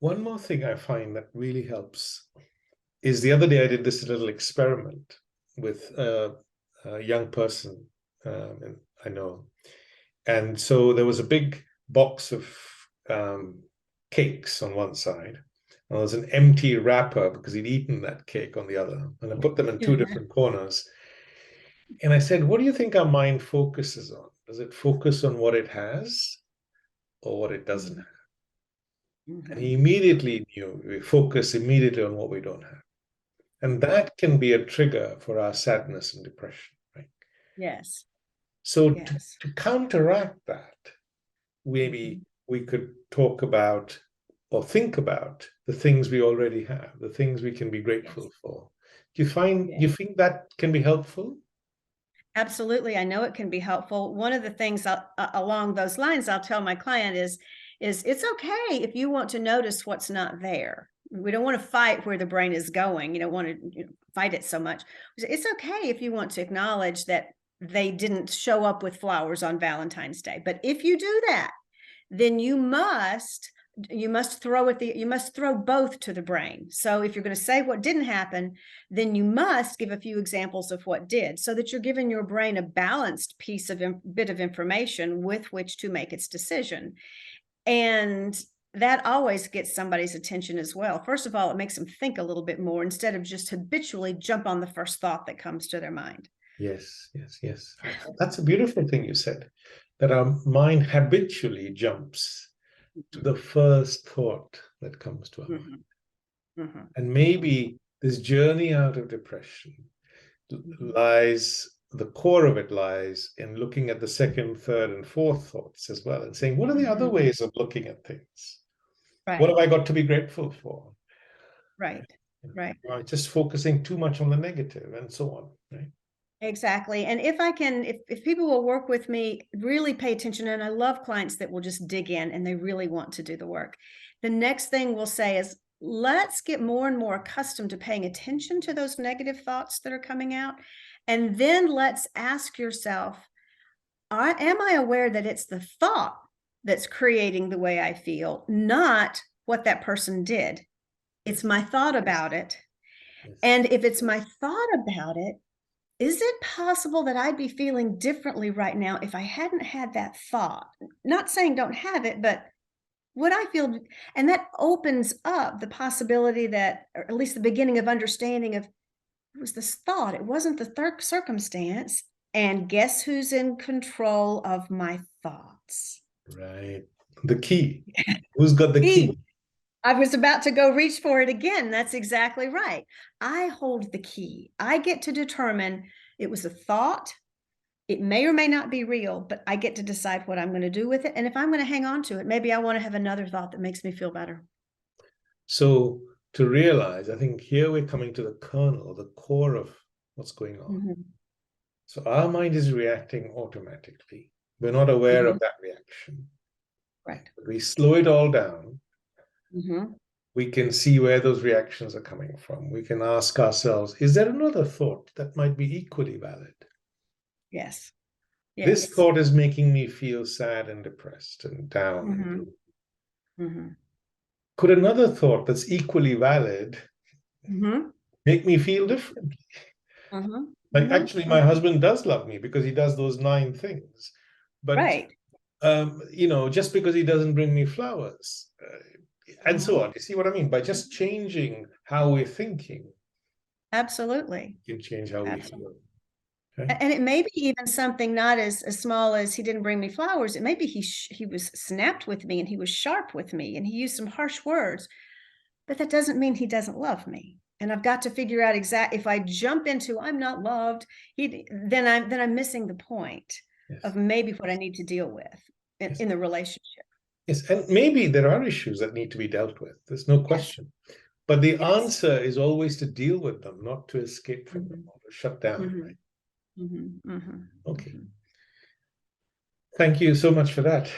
One more thing I find that really helps is the other day I did this little experiment with a young person I know. And so there was a big box of cakes on one side, and there was an empty wrapper because he'd eaten that cake on the other. And I put them in two different corners. And I said, what do you think our mind focuses on? Does it focus on what it has or what it doesn't have? And he immediately knew we focus immediately on what we don't have. And that can be a trigger for our sadness and depression, right? Yes. So yes. to counteract that, maybe we could talk about or think about the things we already have, the things we can be grateful for. Do you think that can be helpful? Absolutely. I know it can be helpful. One of the things along those lines I'll tell my client is it's okay if you want to notice what's not there. We don't want to fight where the brain is going. You don't want to fight it so much. It's okay if you want to acknowledge that they didn't show up with flowers on Valentine's Day. But if you do that, then you must throw both to the brain. So if you're going to say what didn't happen, then you must give a few examples of what did, so that you're giving your brain a balanced bit of information with which to make its decision. And that always gets somebody's attention as well. First of all, it makes them think a little bit more instead of just habitually jump on the first thought that comes to their mind. Yes. That's a beautiful thing you said, that our mind habitually jumps to the first thought that comes to our mind. And maybe this journey out of depression lies, the core of it lies in looking at the second, third, and fourth thoughts as well, and saying, what are the other ways of looking at things? Right. What have I got to be grateful for? Right. Just focusing too much on the negative and so on, right? Exactly. And if people will work with me, really pay attention, and I love clients that will just dig in and they really want to do the work. The next thing we'll say is, let's get more and more accustomed to paying attention to those negative thoughts that are coming out. And then let's ask yourself, am I aware that it's the thought that's creating the way I feel, not what that person did? It's my thought about it. And if it's my thought about it, is it possible that I'd be feeling differently right now if I hadn't had that thought? Not saying don't have it, but would I feel, and that opens up the possibility that, or at least the beginning of understanding of, it was this thought, it wasn't the circumstance. And guess who's in control of my thoughts? Right. The key. Who's got the key? I was about to go reach for it again. That's exactly right. I hold the key. I get to determine, it was a thought. It may or may not be real, but I get to decide what I'm going to do with it. And if I'm going to hang on to it, maybe I want to have another thought that makes me feel better. So to realize, I think here we're coming to the kernel, the core of what's going on. So our mind is reacting automatically. We're not aware of that reaction. Right. We slow it all down. We can see where those reactions are coming from. We can ask ourselves, is there another thought that might be equally valid? Yes. This thought is making me feel sad and depressed and down. Could another thought that's equally valid make me feel differently? Like, actually, my husband does love me because he does those 9 things. But, just because he doesn't bring me flowers, and so on. You see what I mean? By just changing how we're thinking. Absolutely. You can change how we feel. Okay? And it may be even something not as small as, he didn't bring me flowers. It may be he was snapped with me and he was sharp with me and he used some harsh words, but that doesn't mean he doesn't love me. And I've got to figure out exactly, if I jump into I'm not loved, then I'm missing the point of maybe what I need to deal with in the relationship. Yes, and maybe there are issues that need to be dealt with. There's no question. But the answer is always to deal with them, not to escape from them or to shut down. Right? Okay. Thank you so much for that.